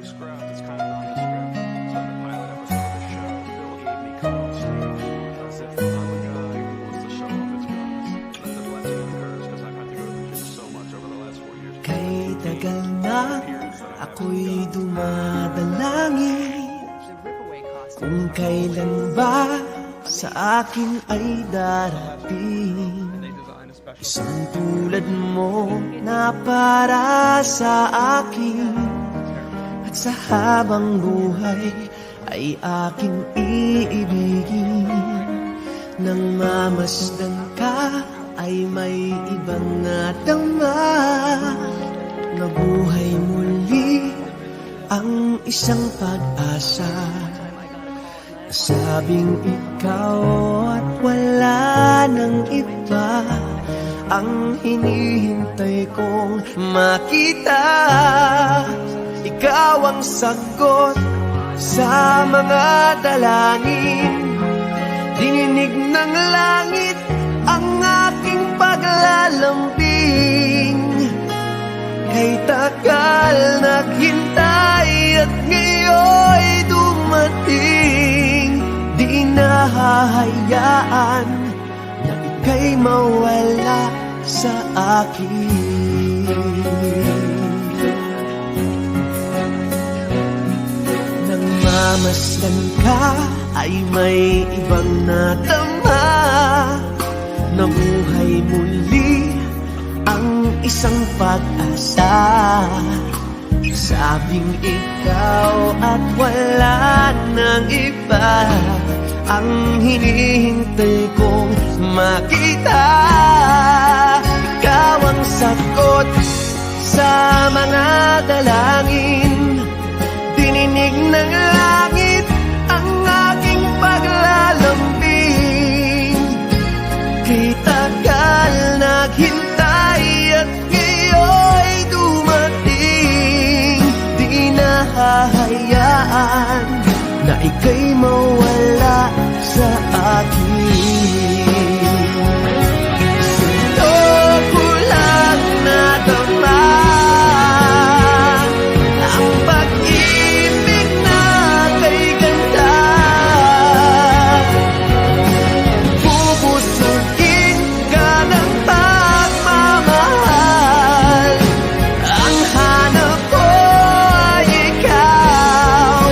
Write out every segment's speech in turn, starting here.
script. It's kind of nondescript. So in the pilot episode of the show, Bill gave me cover stage as if I'm a guy who wants to show off his guns. Then the blessing and curse because I've had to go to the gym so much over the last 4 years. Kay tagal na ako'y dumadalangin kung kailan ba sa akin ay darating isang tulad mo na para sa akin at sa habang buhay ay aking iibigin nang mamasdan ka ay may ibang nadama na buhay muli ang isang pag-asa. Sabing ikaw at wala nang iba ang hinihintay kong makita. Ikaw ang sagot sa mga dalangin, dininig ng langit ang aking paglalambing. Kay tagal naghintay at ngayon'y dumating, di nahahayaan na ika'y mawala sa akin. Nang mamasdan ka ay may ibang natama na buhay muli ang isang pag-asa. Sabing ikaw at wala nang iba ang hinihintay kong makita. Ikaw ang sagot sa mga dalangin, dininig ng langit ang aking paglalambing. Kay tagal naghintay at ngayon'y dumating, di nahahayaan na ika'y mawala sa akin. Gusto ko lang nadama ang pag-ibig na kay ganda. Bubusugin ka ng pagmamahal, ang hanap ko ay ikaw.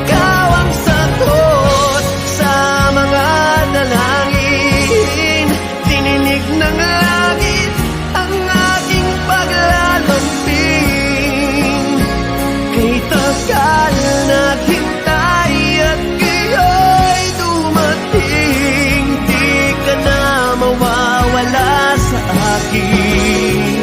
Ikaw ang sagot sa mga dalangin, dininig ng langit ang aking paglalambing. Kay tagal naghintay at ngayon'y dumating, di ka na mawawala sa akin.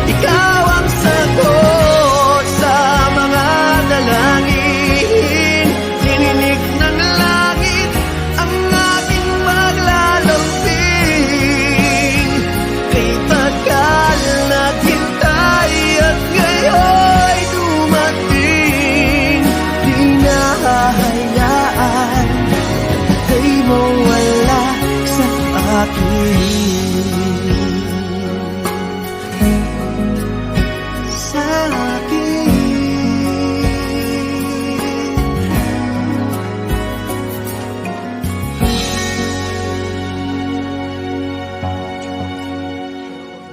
Ikaw ang sagot sa mga dalangin, dininig ng langit ang aking paglalambing. Kay tagal naghintay at ngayon'y dumating, di nahahayaan ika'y mawala sa akin. Sa akin.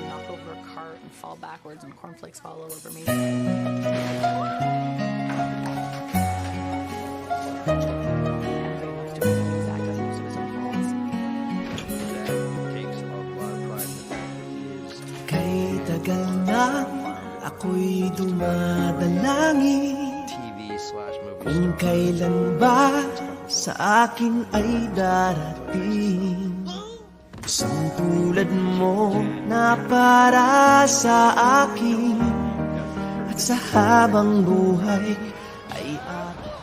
Knock over a cart and fall backwards and cornflakes fall all over me. Takes a lot of pride in the fact that he is Kay tagal na ako'y dumadalangin TV/movie kung star. kailan ba sa akin ay darating isang tulad mo na para sa akin at sa habang buhay ay aking.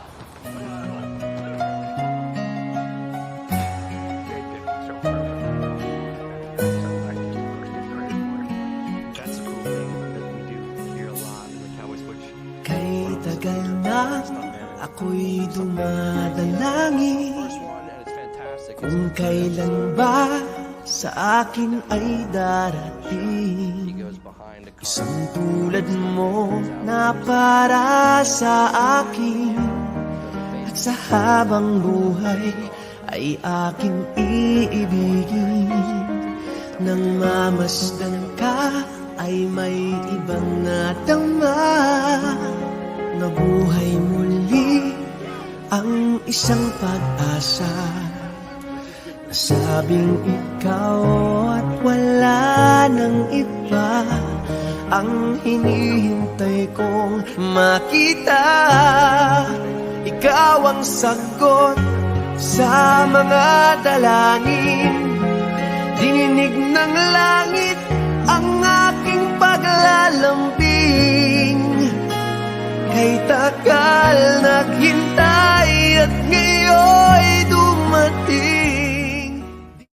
That's a cool thing that we do here a lot in the Cowboy Switch. Kay tagal na ako'y dumadalangin First one, and it's fantastic. kung kailan ba sa akin ay He darating goes behind a Isang tulad mo na para sa akin, at sa habang buhay ay aking iibigin. Nang mamasdan ka ay may ibang nadama, nabuhay muli ang isang pag-asa. Nasabing ikaw at wala nang iba ang hinihintay kong makita. Ikaw ang sagot sa mga dalangin, dininig ng langit ang aking paglalambing. Kay tagal naghintay at ngayon'y dumating.